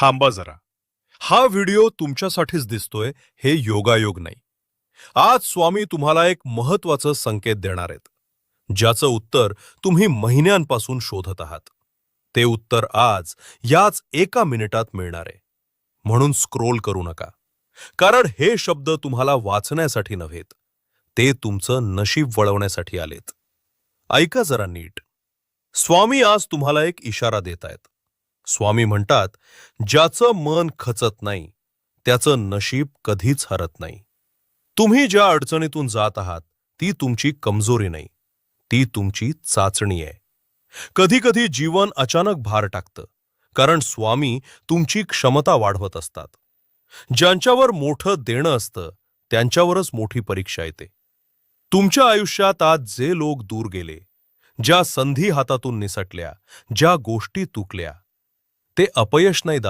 थांबा जरा. हा व्हिडिओ तुमच्यासाठीच दिसतोय हे योगायोग नाही. आज स्वामी तुम्हाला एक महत्वाचं संकेत देणार आहेत, ज्याचं उत्तर तुम्ही महिन्यांपासून शोधत आहात. ते उत्तर आज याच एका मिनिटात मिळणार आहे. म्हणून स्क्रोल करू नका, कारण हे शब्द तुम्हाला वाचण्यासाठी नव्हेत, ते तुमचं नशीब वळवण्यासाठी आलेत. ऐका जरा नीट. स्वामी आज तुम्हाला एक इशारा देत आहेत. स्वामी म्हणतात, ज्याचं मन खचत नाही त्याचं नशीब कधीच हरत नाही. तुम्ही ज्या अडचणीतून जात आहात ती तुमची कमजोरी नाही, ती तुमची चाचणी आहे. कधी कधी जीवन अचानक भार टाकतं, कारण स्वामी तुमची क्षमता वाढवत असतात. ज्यांच्यावर मोठं देणं असतं त्यांच्यावरच मोठी परीक्षा येते. तुमच्या आयुष्यात आज जे लोक दूर गेले, ज्या संधी हातातून निसटल्या, ज्या गोष्टी तुटल्या, ते अपयश नाही दादा,